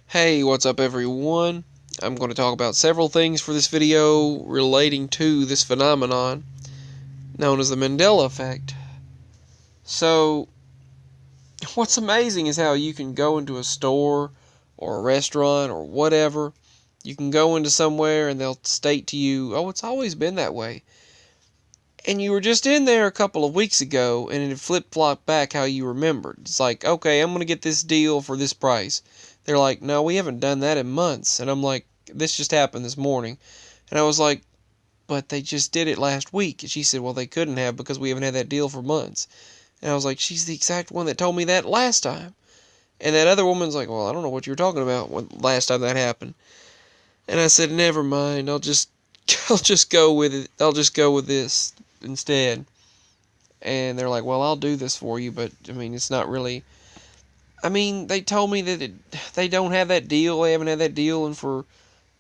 Hey, what's up everyone? I'm going to talk about several things for this video relating to this phenomenon known as the Mandela effect. So, what's amazing is how you can go into a store or a restaurant or whatever. You can go into somewhere and they'll state to you, oh, it's always been that way. And you were just in there a couple of weeks ago and it flip-flopped back how you remembered. It's like, okay, I'm going to get this deal for this price. They're like, no, we haven't done that in months. And I'm like, this just happened this morning. And I was like, but they just did it last week. And she said, well, they couldn't have because we haven't had that deal for months. And I was like, she's the exact one that told me that last time. And that other woman's like, well, I don't know what you were talking about when last time that happened. And I said, never mind. I'll just go with it. I'll just go with this instead. And they're like, well, I'll do this for you, but I mean, it's not really. I mean, they told me that they don't have that deal. They haven't had that deal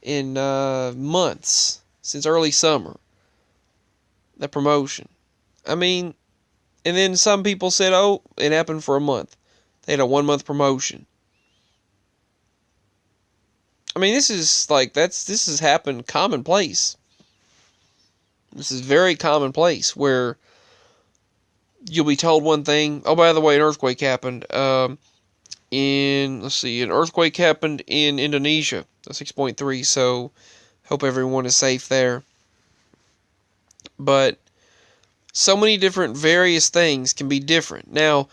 in months, since early summer. The promotion. I mean, and then some people said, oh, it happened for a month. They had a 1-month promotion. I mean, this has happened commonplace. This is very commonplace where you'll be told one thing. Oh, by the way, an earthquake happened. An earthquake happened in Indonesia, a 6.3. So, hope everyone is safe there. But so many different various things can be different. Now,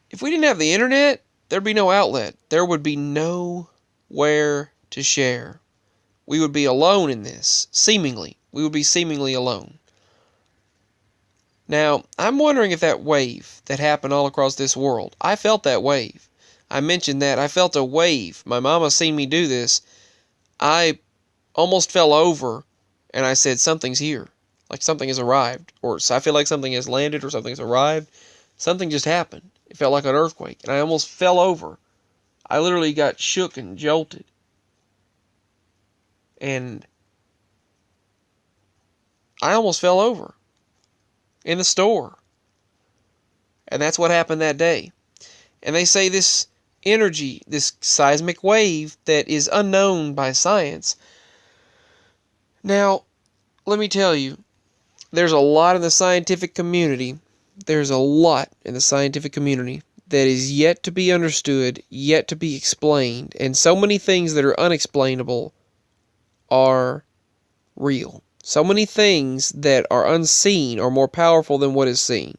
if we didn't have the internet, there'd be no outlet. There would be nowhere to share. We would be alone in this, seemingly. We would be seemingly alone. Now, I'm wondering if that wave that happened all across this world, I felt that wave. I mentioned that. I felt a wave. My mama seen me do this. I almost fell over, and I said, something's here. Like something has arrived. Or I feel like something has landed or something has arrived. Something just happened. It felt like an earthquake, and I almost fell over. I literally got shook and jolted. And I almost fell over in the store. And that's what happened that day. And they say this energy, this seismic wave that is unknown by science. Now, let me tell you, there's a lot in the scientific community. There's a lot in the scientific community that is yet to be understood, yet to be explained. And so many things that are unexplainable are real. So many things that are unseen are more powerful than what is seen.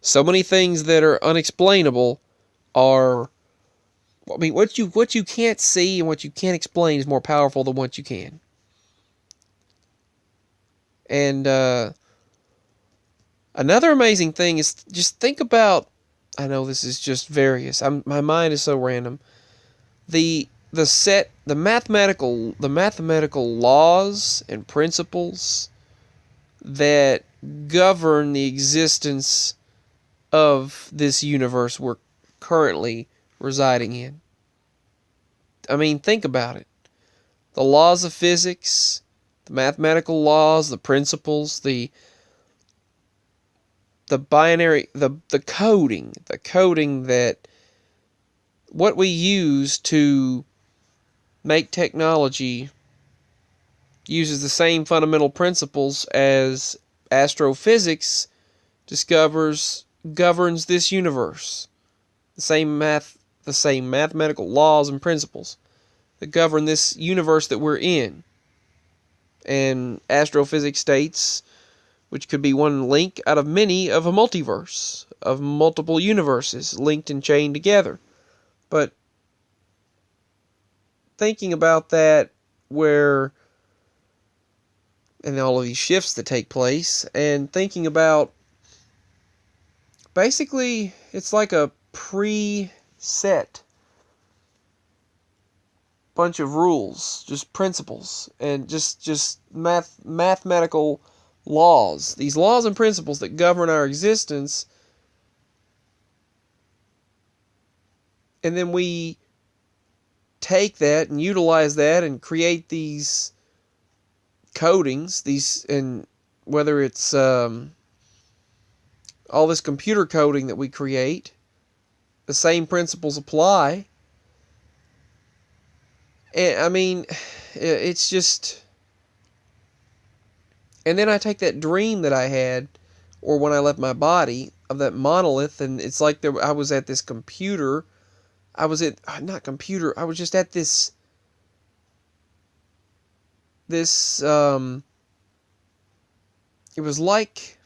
So many things that are unexplainable are, I mean, what you can't see and what you can't explain is more powerful than what you can. And another amazing thing is just think about, I know this is just various. My mind is so random. The mathematical laws and principles that govern the existence of this universe we're currently residing in. I mean, think about it. The laws of physics, the mathematical laws, the principles, the binary, the coding that what we use to make technology uses the same fundamental principles as astrophysics governs this universe. The same mathematical laws and principles that govern this universe that we're in. And astrophysics states, which could be one link out of many of a multiverse, of multiple universes linked and chained together. But thinking about that, and all of these shifts that take place, and thinking about, basically, it's like a preset bunch of rules, just principles, and just mathematical laws. These laws and principles that govern our existence, and then we take that and utilize that and create these codings, and whether it's all this computer coding that we create, the same principles apply. And I mean, it's just... And then I take that dream that I had, or when I left my body, of that monolith, and it's like I was at this computer. I was at... Not computer. I was just at this... It was like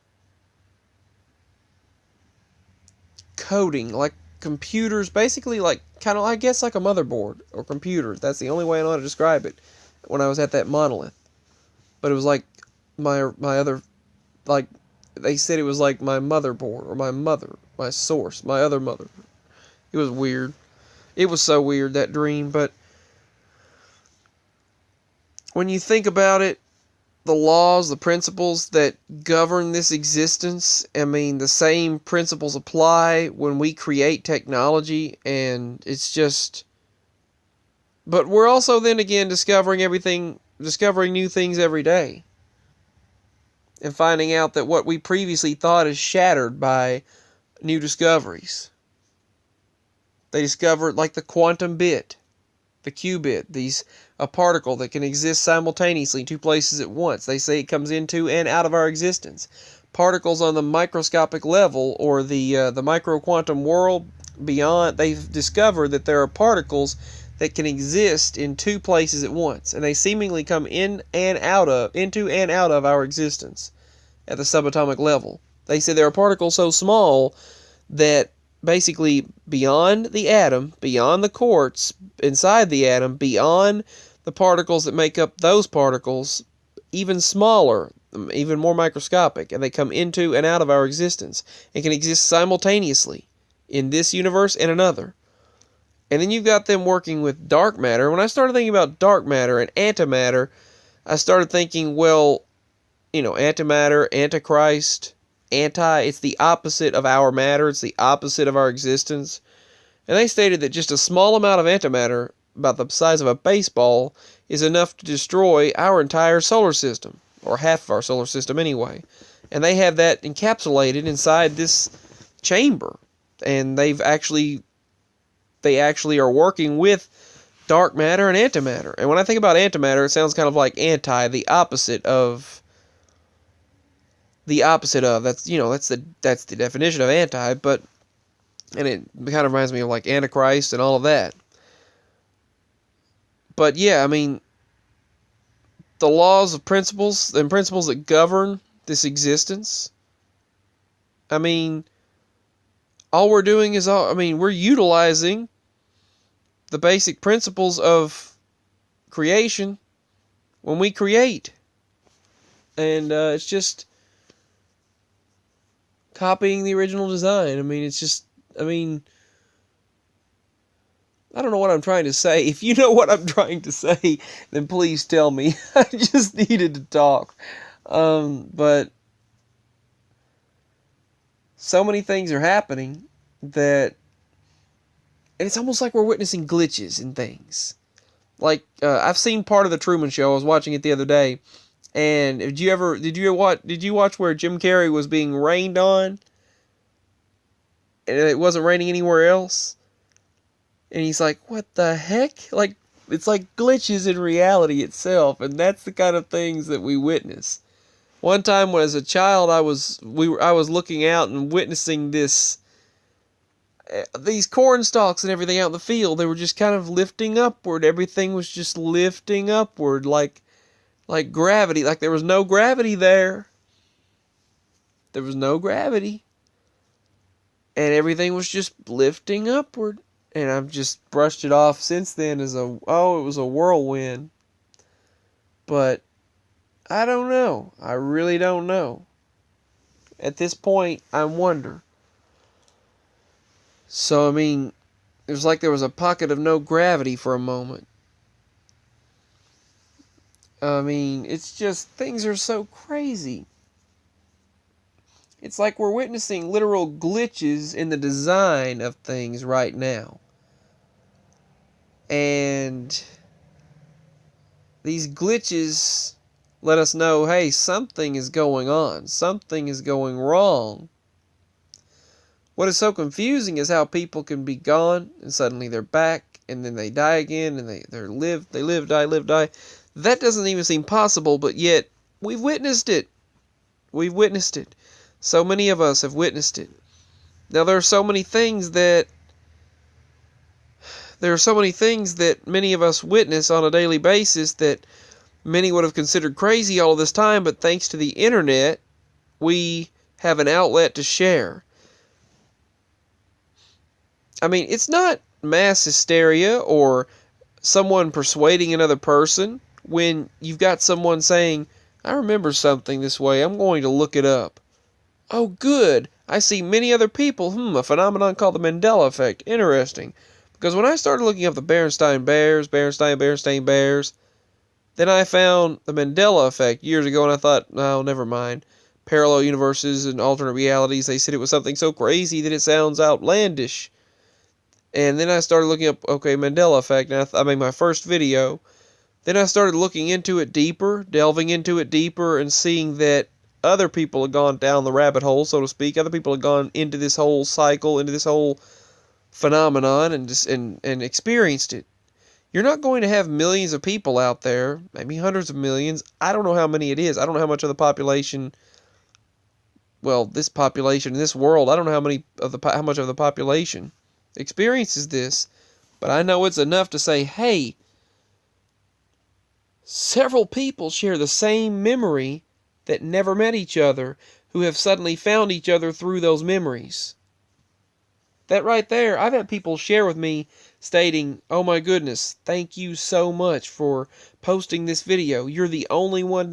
coding, like computers, basically like kind of, I guess, like a motherboard or computer. That's the only way I know how to describe it. When I was at that monolith, but it was like my other, like they said it was like my motherboard or my mother, my source, my other mother. It was weird. It was so weird, that dream. But when you think about it, the laws, the principles that govern this existence, I mean, the same principles apply when we create technology, and it's just... But we're also then again discovering new things every day. And finding out that what we previously thought is shattered by new discoveries. They discovered, like, the quantum bit, the qubit, a particle that can exist simultaneously in two places at once. They say it comes into and out of our existence. Particles on the microscopic level, or the micro-quantum world beyond, they've discovered that there are particles that can exist in two places at once, and they seemingly come into and out of our existence at the subatomic level. They say there are particles so small that basically beyond the atom, beyond the quarks, inside the atom, beyond the particles that make up those particles, even smaller, even more microscopic, and they come into and out of our existence and can exist simultaneously in this universe and another. And then you've got them working with dark matter. When I started thinking about dark matter and antimatter, I started thinking, well, antimatter, antichrist, it's the opposite of our matter, it's the opposite of our existence. And they stated that just a small amount of antimatter, about the size of a baseball, is enough to destroy our entire solar system, or half of our solar system anyway. And they have that encapsulated inside this chamber. And they actually are working with dark matter and antimatter. And when I think about antimatter, it sounds kind of like the opposite of. That's that's the definition of anti, and it kind of reminds me of like Antichrist and all of that. But yeah, I mean, the laws of principles and principles that govern this existence, I mean, all we're doing is we're utilizing the basic principles of creation when we create. And it's just copying the original design. I don't know what I'm trying to say. If you know what I'm trying to say, then please tell me. I just needed to talk. But so many things are happening that... And it's almost like we're witnessing glitches in things. Like, I've seen part of the Truman Show. I was watching it the other day. And did you watch where Jim Carrey was being rained on? And it wasn't raining anywhere else? And he's like, what the heck? Like, it's like glitches in reality itself. And that's the kind of things that we witness. One time when as a child, I was looking out and witnessing these corn stalks and everything out in the field. They were just kind of lifting upward. Everything was just lifting upward like gravity. Like there was no gravity there. There was no gravity. And everything was just lifting upward. And I've just brushed it off since then as it was a whirlwind. But I don't know. I really don't know. At this point, I wonder. So, it was like there was a pocket of no gravity for a moment. It's just, things are so crazy. It's like we're witnessing literal glitches in the design of things right now. And these glitches let us know, hey, something is going on. Something is going wrong. What is so confusing is how people can be gone and suddenly they're back. and then they die again, and they live, die, live, die. That doesn't even seem possible, but yet we've witnessed it. We've witnessed it. So many of us have witnessed it. Now there are so many things that many of us witness on a daily basis that many would have considered crazy all this time, but thanks to the internet, we have an outlet to share. I mean, it's not mass hysteria or someone persuading another person when you've got someone saying, I remember something this way, I'm going to look it up. Oh, good. I see many other people. A phenomenon called the Mandela effect. Interesting. Because when I started looking up the Berenstain Bears, then I found the Mandela effect years ago, and I thought, oh, never mind. Parallel universes and alternate realities, they said it was something so crazy that it sounds outlandish. And then I started looking up, Mandela effect, and I made my first video. Then I started looking into it deeper, delving into it deeper, and seeing that other people had gone down the rabbit hole, so to speak. Other people had gone into this whole cycle, into this whole phenomenon, and experienced it. You're not going to have millions of people out there, maybe hundreds of millions. I don't know how many it is. I don't know how much of the population, this population in this world, I don't know how much of the population experiences this, but I know it's enough to say, hey, several people share the same memory that never met each other, who have suddenly found each other through those memories. That right there, I've had people share with me stating, oh my goodness, thank you so much for posting this video. I'm the only one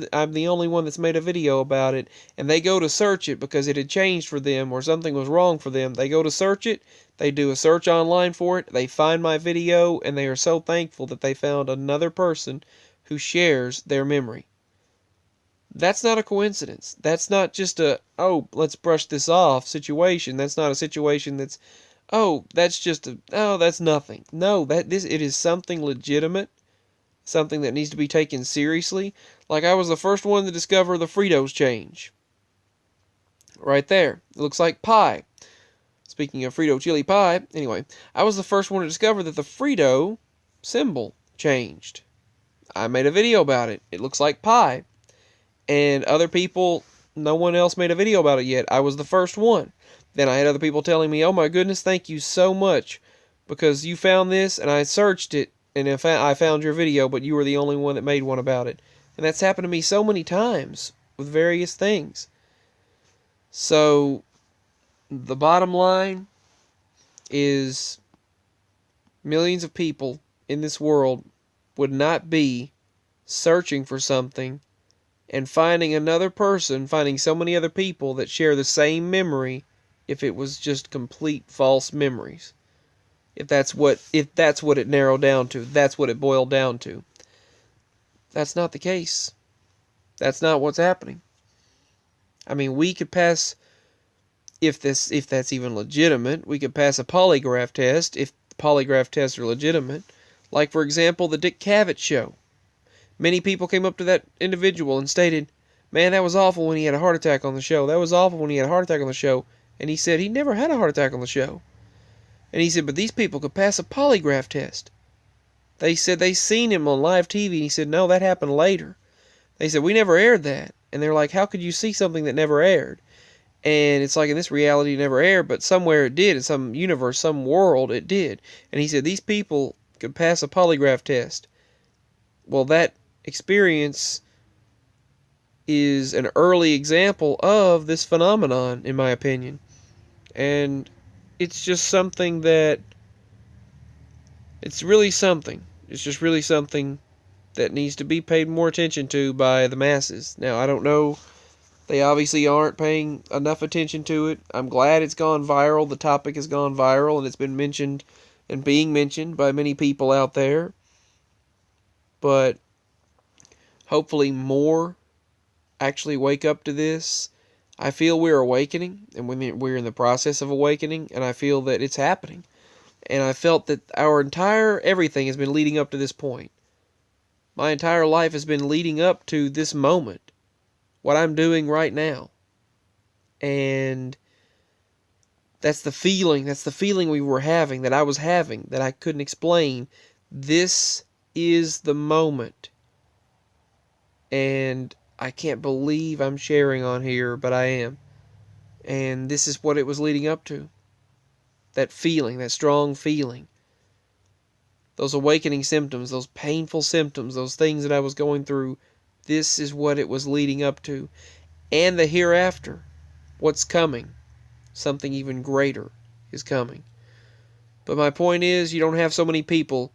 that's made a video about it. And they go to search it because it had changed for them or something was wrong for them. They go to search it, they do a search online for it, they find my video, and they are so thankful that they found another person who shares their memory. That's not a coincidence. That's not just let's brush this off situation. That's not a situation that's, that's nothing. No, it is something legitimate, something that needs to be taken seriously. Like I was the first one to discover the Fritos change. Right there. It looks like pie. Speaking of Frito chili pie, anyway, I was the first one to discover that the Frito symbol changed. I made a video about it. It looks like pie. And other people, no one else made a video about it yet. I was the first one. Then I had other people telling me, oh my goodness, thank you so much, because you found this, and I searched it, and I found your video, but you were the only one that made one about it. And that's happened to me so many times with various things. So, the bottom line is millions of people in this world would not be searching for something and finding so many other people that share the same memory if it was just complete false memories. If that's what it narrowed down to, that's what it boiled down to. That's not the case. That's not what's happening. I mean, we could pass, if that's even legitimate, we could pass a polygraph test if polygraph tests are legitimate. Like, for example, the Dick Cavett show. Many people came up to that individual and stated, man, that was awful when he had a heart attack on the show. That was awful when he had a heart attack on the show. And he said he never had a heart attack on the show. And he said, but these people could pass a polygraph test. They said they seen him on live TV, and he said, no, that happened later. They said, we never aired that. And they're like, how could you see something that never aired? And it's like, in this reality it never aired, but somewhere it did. In some universe, some world, it did. And he said, these people could pass a polygraph test. Well, that experience is an early example of this phenomenon, in my opinion. And it's just something that, it's really something. It's just really something that needs to be paid more attention to by the masses. Now, I don't know, they obviously aren't paying enough attention to it. I'm glad it's gone viral. The topic has gone viral, and it's been mentioned and being mentioned by many people out there. But hopefully more actually wake up to this. I feel we're awakening, and we're in the process of awakening, and I feel that it's happening. And I felt that our entire everything has been leading up to this point. My entire life has been leading up to this moment. What I'm doing right now. And That's the feeling. That's the feeling we were having, that I was having, that I couldn't explain. This is the moment. And I can't believe I'm sharing on here, but I am. And this is what it was leading up to. That feeling, that strong feeling. Those awakening symptoms, those painful symptoms, those things that I was going through. This is what it was leading up to. And the hereafter. What's coming? Something even greater is coming. But my point is, you don't have so many people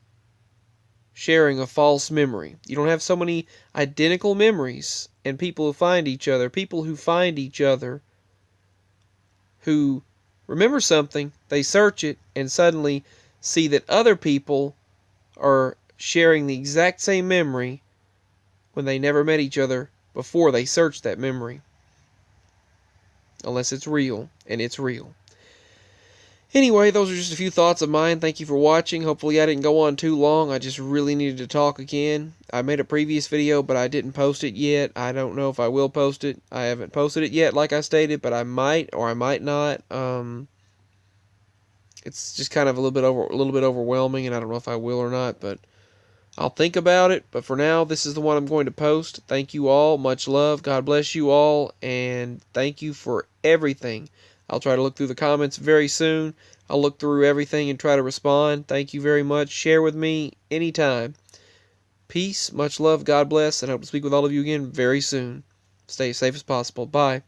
sharing a false memory. You don't have so many identical memories and people who find each other. People who find each other who remember something, they search it, and suddenly see that other people are sharing the exact same memory when they never met each other before they searched that memory. Unless it's real, and it's real. Anyway, those are just a few thoughts of mine. Thank you for watching. Hopefully I didn't go on too long. I just really needed to talk again. I made a previous video, but I didn't post it yet. I don't know if I will post it. I haven't posted it yet, like I stated, but I might or I might not. It's just kind of a little bit overwhelming, and I don't know if I will or not, but I'll think about it. But for now, this is the one I'm going to post. Thank you all. Much love. God bless you all, and thank you for everything. I'll try to look through the comments very soon. I'll look through everything and try to respond. Thank you very much. Share with me anytime. Peace, much love, God bless, and I hope to speak with all of you again very soon. Stay as safe as possible. Bye.